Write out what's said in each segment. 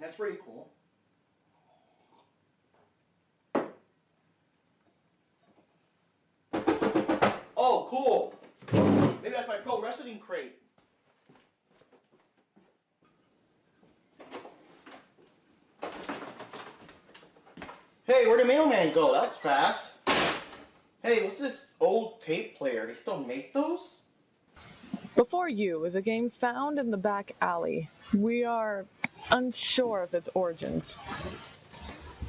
That's pretty cool. Oh, cool. Maybe that's my pro wrestling crate. Hey, where'd the mailman go? That's fast. Hey, what's this old tape player? They still make those? Before You is a game found in the back alley. We are unsure of its origins.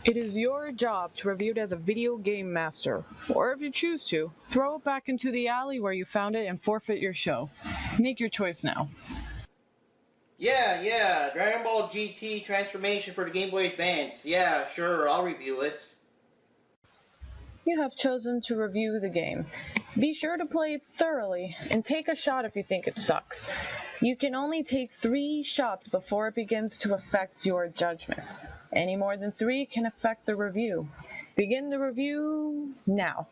It is your job to review it as a video game master, or if you choose to, throw it back into the alley where you found it and forfeit your show. Make your choice now. Yeah, Dragon Ball GT transformation for the Game Boy Advance. Yeah, sure, I'll review it. You have chosen to review the game. Be sure to play it thoroughly, and take a shot if you think it sucks. You can only take 3 shots before it begins to affect your judgment. Any more than 3 can affect the review. Begin the review now.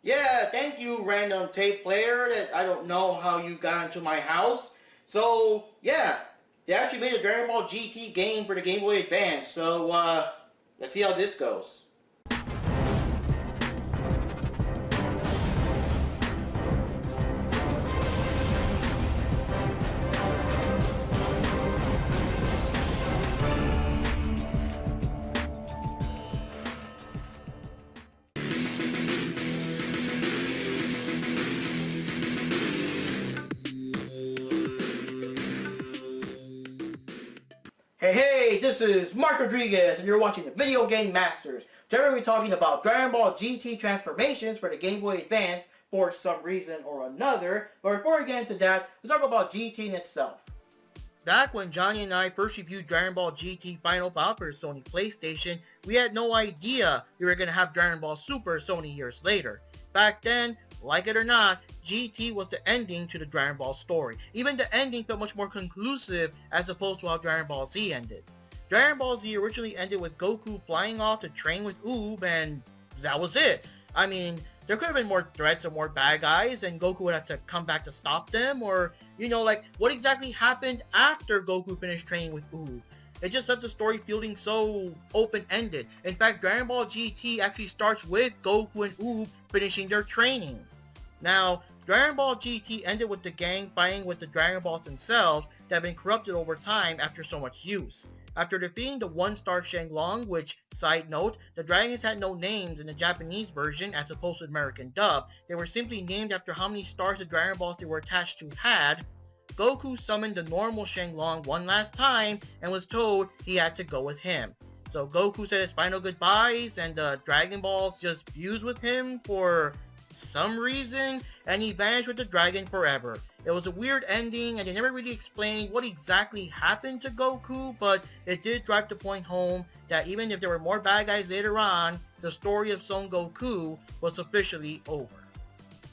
Yeah, thank you, random tape player. That I don't know how you got into my house. So, yeah, they actually made a Dragon Ball GT game for the Game Boy Advance. So, let's see how this goes. Hey, this is Mark Rodriguez, and you're watching the Video Game Masters. Today we're talking about Dragon Ball GT transformations for the Game Boy Advance for some reason or another. But before we get into that, let's talk about GT in itself. Back when Johnny and I first reviewed Dragon Ball GT Final Bout for Sony PlayStation, we had no idea we were going to have Dragon Ball Super so many years later. Back then, like it or not, GT was the ending to the Dragon Ball story. Even the ending felt much more conclusive as opposed to how Dragon Ball Z ended. Dragon Ball Z originally ended with Goku flying off to train with Oob, and that was it. I mean, there could have been more threats or more bad guys, and Goku would have to come back to stop them, or, you know, like, what exactly happened after Goku finished training with Oob? It just left the story feeling so open-ended. In fact, Dragon Ball GT actually starts with Goku and Oob finishing their training. Now, Dragon Ball GT ended with the gang fighting with the Dragon Balls themselves that have been corrupted over time after so much use. After defeating the one-star Shenlong, which, side note, the dragons had no names in the Japanese version as opposed to the American dub, they were simply named after how many stars the Dragon Balls they were attached to had, Goku summoned the normal Shenlong one last time and was told he had to go with him. So Goku said his final goodbyes and the Dragon Balls just fused with him for some reason, and he vanished with the dragon forever. It was a weird ending, and they never really explained what exactly happened to Goku, but it did drive the point home that even if there were more bad guys later on, the story of Son Goku was officially over.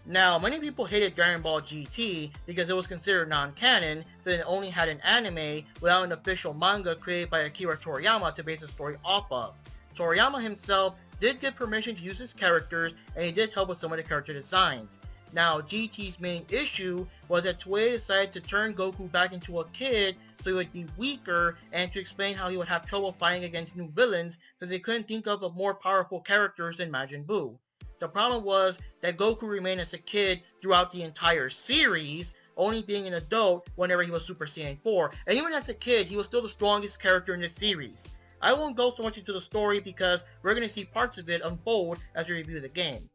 Now, many people hated Dragon Ball GT because it was considered non-canon, since it only had an anime without an official manga created by Akira Toriyama to base the story off of. Toriyama himself did get permission to use his characters, and he did help with some of the character designs. Now, GT's main issue was that Toei decided to turn Goku back into a kid so he would be weaker, and to explain how he would have trouble fighting against new villains because they couldn't think of more powerful characters than Majin Buu. The problem was that Goku remained as a kid throughout the entire series, only being an adult whenever he was Super Saiyan 4, and even as a kid, he was still the strongest character in the series. I won't go so much into the story because we're going to see parts of it unfold as we review the game.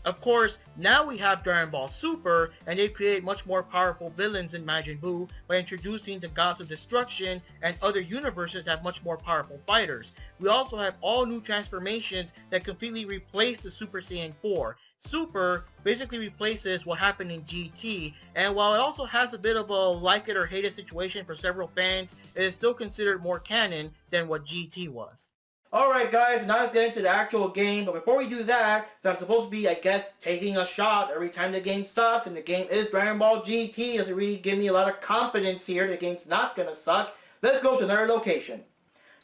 Of course, now we have Dragon Ball Super, and they've created much more powerful villains than Majin Buu by introducing the Gods of Destruction and other universes that have much more powerful fighters. We also have all new transformations that completely replace the Super Saiyan 4. Super basically replaces what happened in GT, and while it also has a bit of a like it or hate it situation for several fans, it is still considered more canon than what GT was. Alright guys, now let's get into the actual game, but before we do that, so I'm supposed to be, I guess, taking a shot every time the game sucks, and the game is Dragon Ball GT, doesn't really give me a lot of confidence here, the game's not gonna suck. Let's go to another location.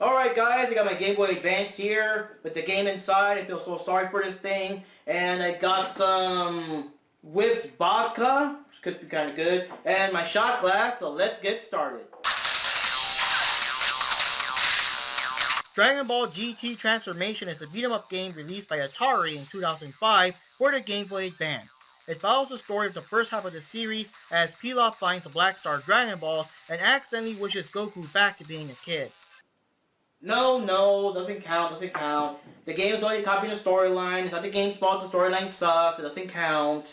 Alright guys, I got my Game Boy Advance here, with the game inside. I feel so sorry for this thing, and I got some whipped vodka, which could be kind of good, and my shot glass, so let's get started. Dragon Ball GT Transformation is a beat-em-up game released by Atari in 2005 for the Game Boy Advance. It follows the story of the first half of the series as Pilaf finds the Black Star Dragon Balls and accidentally wishes Goku back to being a kid. No, doesn't count. The game is already copying the storyline. It's not the game's fault the storyline sucks. It doesn't count.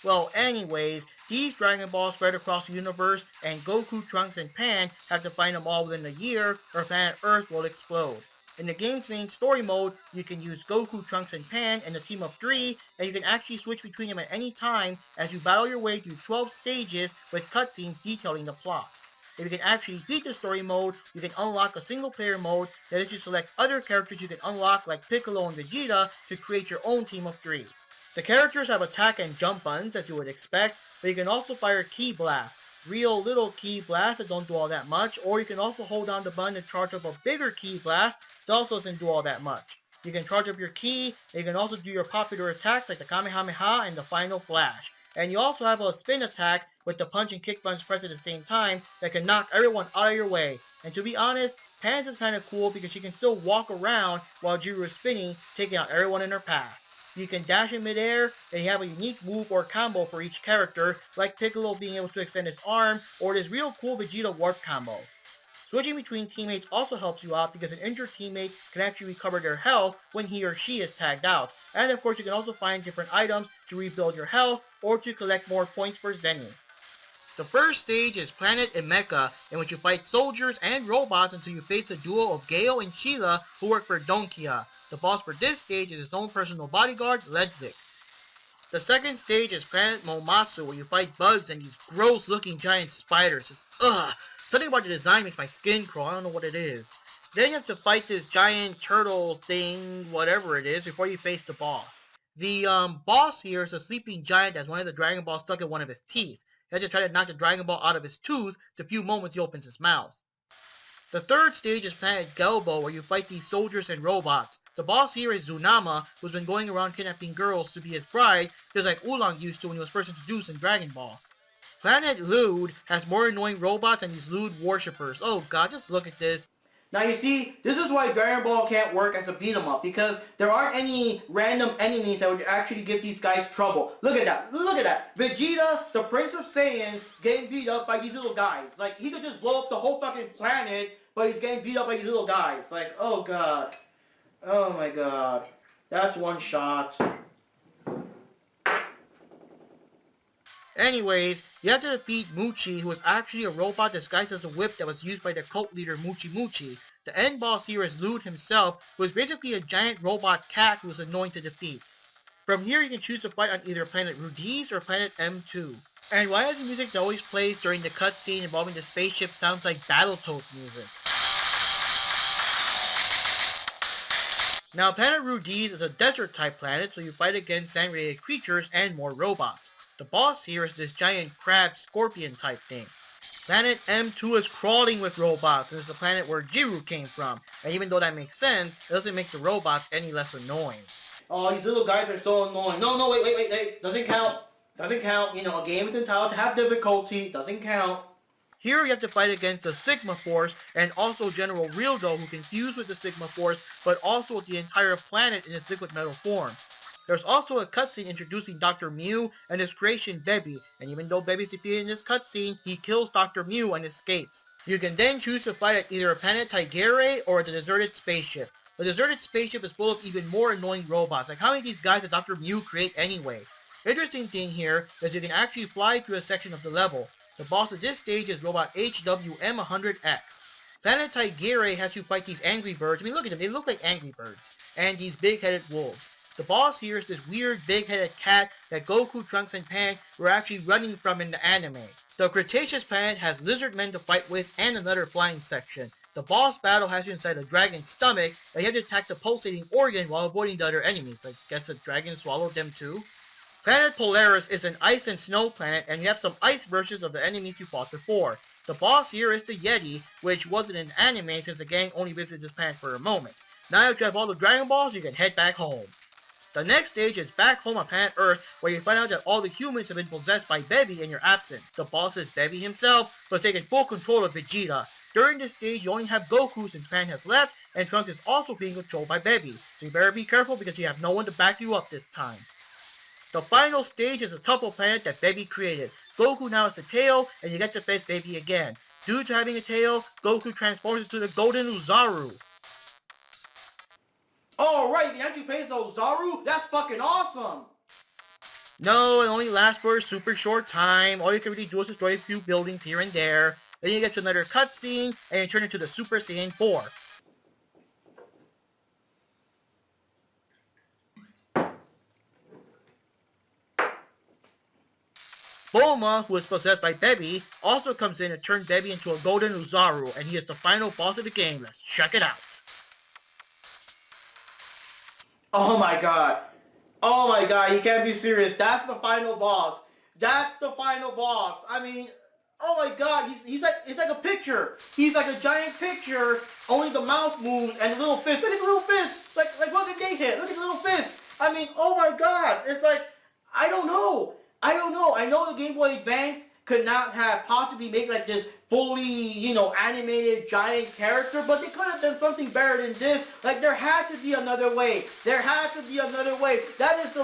Well, anyways, these Dragon Balls spread across the universe, and Goku, Trunks, and Pan have to find them all within a year, or planet Earth will explode. In the game's main story mode, you can use Goku, Trunks, and Pan in a team of 3, and you can actually switch between them at any time as you battle your way through 12 stages with cutscenes detailing the plot. If you can actually beat the story mode, you can unlock a single player mode that lets you select other characters you can unlock like Piccolo and Vegeta to create your own team of 3. The characters have attack and jump buttons as you would expect, but you can also fire Ki Blasts, real little Ki Blasts that don't do all that much, or you can also hold down the button to charge up a bigger Ki Blast that also doesn't do all that much. You can charge up your Ki, and you can also do your popular attacks like the Kamehameha and the Final Flash. And you also have a spin attack with the punch and kick buttons pressed at the same time that can knock everyone out of your way. And to be honest, Pan's is kind of cool because she can still walk around while Jiru is spinning, taking out everyone in her path. You can dash in midair, and you have a unique move or combo for each character, like Piccolo being able to extend his arm, or this real cool Vegeta warp combo. Switching between teammates also helps you out because an injured teammate can actually recover their health when he or she is tagged out. And of course you can also find different items to rebuild your health or to collect more points for Zenin. The first stage is Planet Emeka, in which you fight soldiers and robots until you face a duo of Gale and Sheila who work for Donkia. The boss for this stage is his own personal bodyguard, Ledzik. The second stage is Planet Momasu, where you fight bugs and these gross looking giant spiders. Just something about the design makes my skin crawl, I don't know what it is. Then you have to fight this giant turtle thing, whatever it is, before you face the boss. The boss here is a sleeping giant that has one of the Dragon Balls stuck in one of his teeth. You have to try to knock the Dragon Ball out of his tooth the few moments he opens his mouth. The third stage is Planet Gelbo, where you fight these soldiers and robots. The boss here is Zunama, who's been going around kidnapping girls to be his bride, just like Oolong used to when he was first introduced in Dragon Ball. Planet Lude has more annoying robots than these Lude worshippers. Oh god, just look at this. Now you see, this is why Dragon Ball can't work as a beat-em-up, because there aren't any random enemies that would actually give these guys trouble. Look at that. Vegeta, the Prince of Saiyans, getting beat up by these little guys. Like, he could just blow up the whole fucking planet, but he's getting beat up by these little guys. Like, oh god. Oh my god. That's one shot. Anyways, you have to defeat Muchi, who is actually a robot disguised as a whip that was used by the cult leader Muchi Muchi. The end boss here is Lude himself, who is basically a giant robot cat who is annoying to defeat. From here you can choose to fight on either Planet Rudiz or Planet M2. And why does the music that always plays during the cutscene involving the spaceship sounds like Battletoads music? Now Planet Rudiz is a desert type planet, so you fight against sand-related creatures and more robots. The boss here is this giant crab scorpion type thing. Planet M2 is crawling with robots, and it's the planet where Jiru came from. And even though that makes sense, it doesn't make the robots any less annoying. Oh, these little guys are so annoying. No, wait. Doesn't count. You know, a game is entitled to have difficulty. Doesn't count. Here you have to fight against the Sigma Force and also General Rildo, who can fuse with the Sigma Force, but also with the entire planet in its liquid metal form. There's also a cutscene introducing Dr. Mew and his creation Bebby, and even though Bebby's defeated in this cutscene, he kills Dr. Mew and escapes. You can then choose to fight at either Planet Tigere or the deserted spaceship. The deserted spaceship is full of even more annoying robots. Like, how many of these guys did Dr. Mew create anyway? Interesting thing here is you can actually fly through a section of the level. The boss of this stage is Robot HWM100X. Planet Tigere has you fight these angry birds. I mean, look at them. They look like angry birds. And these big-headed wolves. The boss here is this weird big-headed cat that Goku, Trunks, and Pan were actually running from in the anime. The Cretaceous planet has lizard men to fight with and another flying section. The boss battle has you inside a dragon's stomach, and you have to attack the pulsating organ while avoiding the other enemies. I guess the dragon swallowed them too. Planet Polaris is an ice and snow planet, and you have some ice versions of the enemies you fought before. The boss here is the Yeti, which wasn't an anime since the gang only visited this planet for a moment. Now that you have all the Dragon Balls, you can head back home. The next stage is back home on planet Earth, where you find out that all the humans have been possessed by Bebby in your absence. The boss is Bebby himself, but has taken full control of Vegeta. During this stage, you only have Goku since Pan has left, and Trunks is also being controlled by Baby, so you better be careful because you have no one to back you up this time. The final stage is a Tupple planet that Baby created. Goku now has a tail, and you get to face Baby again. Due to having a tail, Goku transforms into the Golden Uzaru. Alright, you can actually face the Uzaru? That's fucking awesome! No, it only lasts for a super short time. All you can really do is destroy a few buildings here and there. Then you get to another cutscene, and you turn into the Super Saiyan 4. Bulma, who is possessed by Baby, also comes in and turns Baby into a Golden Uzaru, and he is the final boss of the game. Let's check it out. Oh my god. Oh my god, you can't be serious. That's the final boss. That's the final boss. I mean, oh my god, he's like, it's like a picture. He's like a giant picture, only the mouth moves and the little fist. Look at the little fist. Like what did they hit? Look at the little fist. I mean, oh my god. It's like, I don't know. I know the Game Boy Advance could not have possibly made like this fully, you know, animated giant character, but they could have done something better than this. Like, there had to be another way. There had to be another way. That is the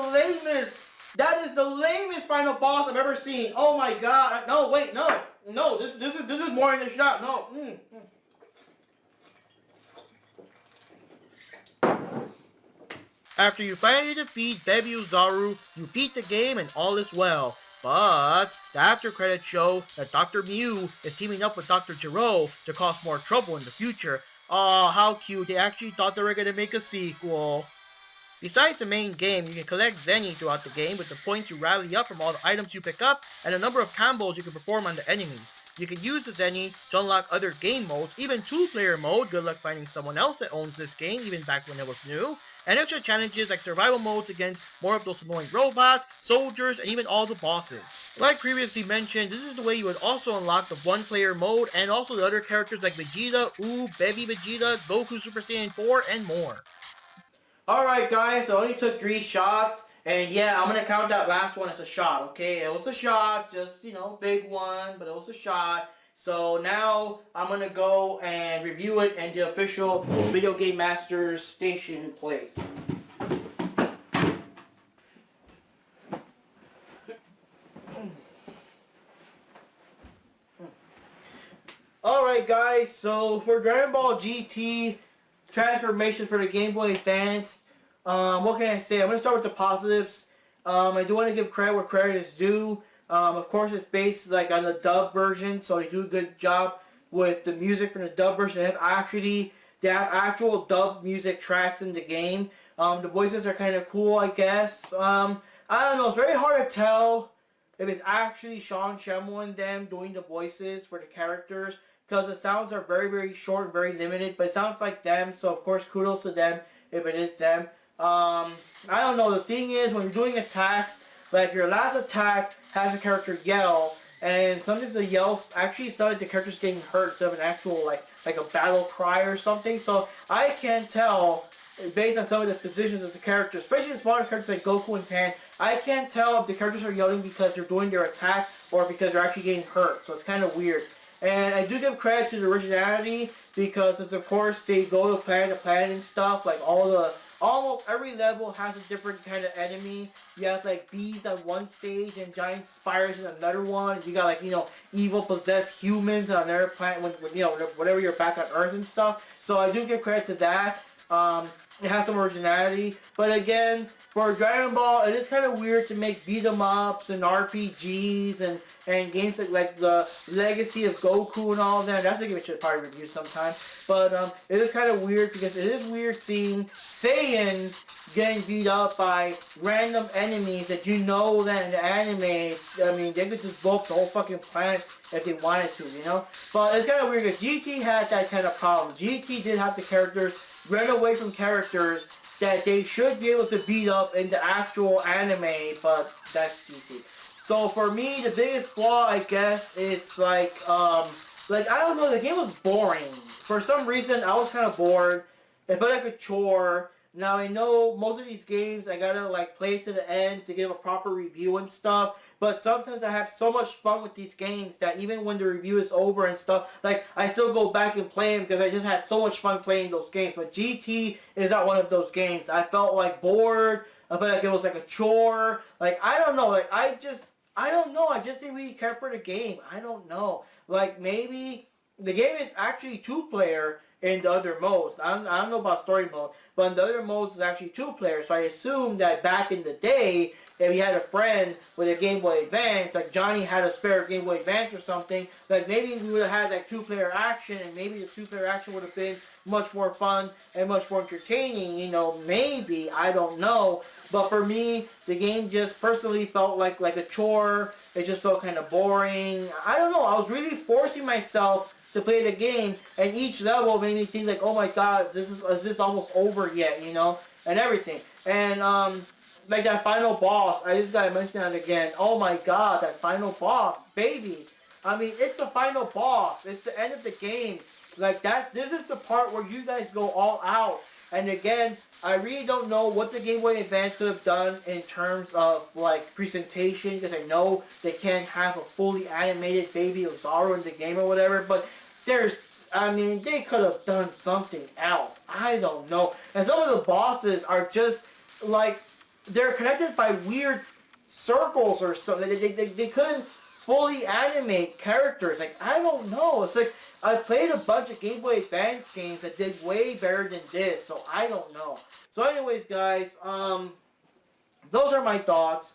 lamest final boss I've ever seen. Oh my god. No, wait, no. No, this is more than a shot. No. After you finally defeat Baby Uzaru, you beat the game and all is well. But the after credits show that Dr. Mew is teaming up with Dr. Gero to cause more trouble in the future. Aw, how cute. They actually thought they were going to make a sequel. Besides the main game, you can collect Zenny throughout the game with the points you rally up from all the items you pick up and a number of combos you can perform on the enemies. You can use the Zenny to unlock other game modes, even 2-player mode. Good luck finding someone else that owns this game, even back when it was new. And extra challenges like survival modes against more of those annoying robots, soldiers, and even all the bosses. Like previously mentioned, this is the way you would also unlock the 1-player mode and also the other characters like Vegeta, Oob, Baby Vegeta, Goku Super Saiyan 4, and more. Alright guys, so I only took 3 shots. And yeah, I'm going to count that last one as a shot, okay? It was a shot, just, you know, big one, but it was a shot. So now I'm going to go and review it and the official Video Game Masters station in place. Alright guys, so for Dragon Ball GT transformation for the Game Boy Advance, what can I say? I'm going to start with the positives. I do want to give credit where credit is due. Of course, it's based like on the dub version, so they do a good job with the music from the dub version. They have actual dub music tracks in the game. The voices are kind of cool, I guess. I don't know. It's very hard to tell if it's actually Sean Schemmel and them doing the voices for the characters, because the sounds are very, very short and very limited. But it sounds like them, so of course, kudos to them if it is them. I don't know. The thing is, when you're doing attacks, like your last attack has a character yell, and sometimes the yells actually sound like the character's getting hurt instead of an actual like a battle cry or something. So I can't tell, based on some of the positions of the characters, especially the smaller characters like Goku and Pan, I can't tell if the characters are yelling because they're doing their attack or because they're actually getting hurt. So it's kind of weird. And I do give credit to the originality because, of course, they go to planet to planet and stuff. Like almost every level has a different kind of enemy. You have like bees on one stage and giant spiders in another one. You got like, you know, evil possessed humans on another planet when you know, whenever you're back on Earth and stuff. So I do give credit to that. It has some originality. But again, for Dragon Ball, it is kind of weird to make beat-em-ups and RPGs and games like the Legacy of Goku and all that. That's a game I should probably review sometime. But it is kind of weird because it is weird seeing Saiyans getting beat up by random enemies that you know that in the anime, I mean, they could just blow up the whole fucking planet if they wanted to, you know? But it's kind of weird because GT had that kind of problem. GT did have the characters run away from characters that they should be able to beat up in the actual anime, but that's GT. So for me, the biggest flaw, I guess, it's like I don't know, the game was boring. For some reason, I was kind of bored. It felt like a chore. Now I know most of these games I gotta like play to the end to give a proper review and stuff, but sometimes I have so much fun with these games that even when the review is over and stuff, like I still go back and play them because I just had so much fun playing those games. But GT is not one of those games. I felt like bored. I felt like it was like a chore. Like I don't know. Like I don't know. I just didn't really care for the game. I don't know. Like maybe the game is actually 2-player in the other modes. I don't know about story mode, but in the other modes it's actually 2-player. So I assume that back in the day, if you had a friend with a Game Boy Advance, like Johnny had a spare Game Boy Advance or something, like maybe we would have had that 2-player action, and maybe the 2-player action would have been much more fun and much more entertaining. You know, maybe, I don't know. But for me, the game just personally felt like a chore. It just felt kind of boring. I don't know. I was really forcing myself to play the game, and each level made me think like, oh my god, is this almost over yet, you know, and everything. And like that final boss, I just gotta mention that again. Oh my god, that final boss, baby. I mean, it's the final boss. It's the end of the game. Like that. This is the part where you guys go all out. And again, I really don't know what the Game Boy Advance could have done in terms of like presentation, because I know they can't have a fully animated baby Ozaru in the game or whatever, but I mean, they could have done something else. I don't know. And some of the bosses are just like, they're connected by weird circles or something. They couldn't fully animate characters. Like, I don't know. It's like, I played a bunch of Game Boy Advance games that did way better than this, so I don't know. So anyways, guys, those are my thoughts.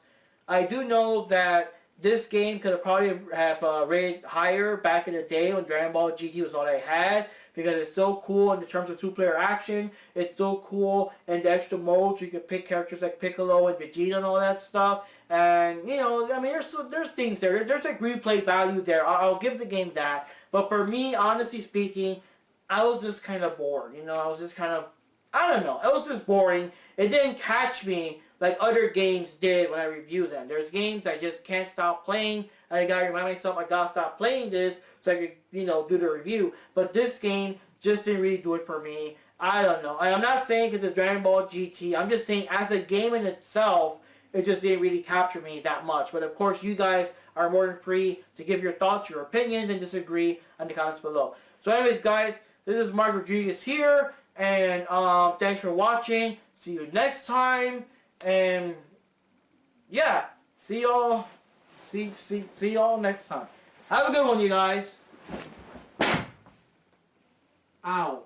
I do know that this game could have probably have rated higher back in the day when Dragon Ball GT was all I had, because it's so cool in the terms of 2-player action. It's so cool in the extra modes. You can pick characters like Piccolo and Vegeta and all that stuff. And, you know, I mean, there's things there. There's a replay value there. I'll give the game that. But for me, honestly speaking, I was just kind of bored. You know, I was just kind of, I don't know. It was just boring. It didn't catch me like other games did when I review them. There's games I just can't stop playing. I gotta remind myself I gotta stop playing this so I could, you know, do the review. But this game just didn't really do it for me. I don't know. I'm not saying because it's Dragon Ball GT. I'm just saying as a game in itself, it just didn't really capture me that much. But of course, you guys are more than free to give your thoughts, your opinions, and disagree in the comments below. So anyways, guys, this is Mark Rodriguez here, and thanks for watching. See you next time, and yeah, see y'all next time. Have a good one, you guys. Ow.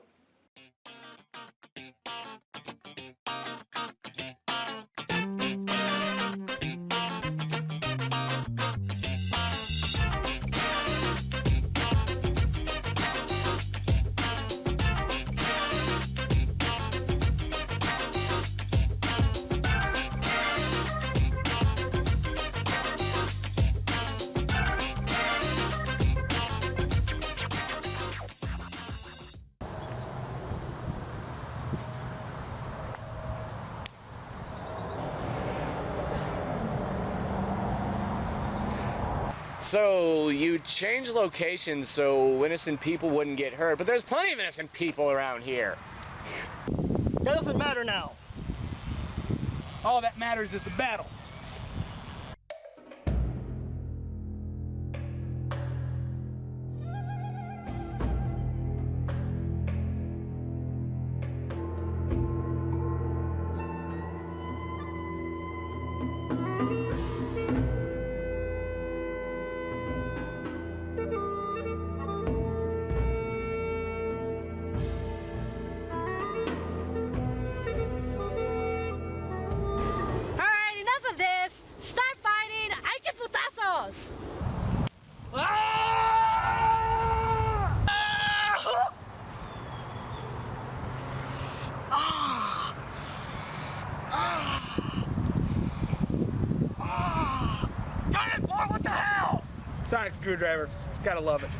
So you changed locations so innocent people wouldn't get hurt, but there's plenty of innocent people around here. That doesn't matter now. All that matters is the battle. Sonic screwdriver. Gotta love it.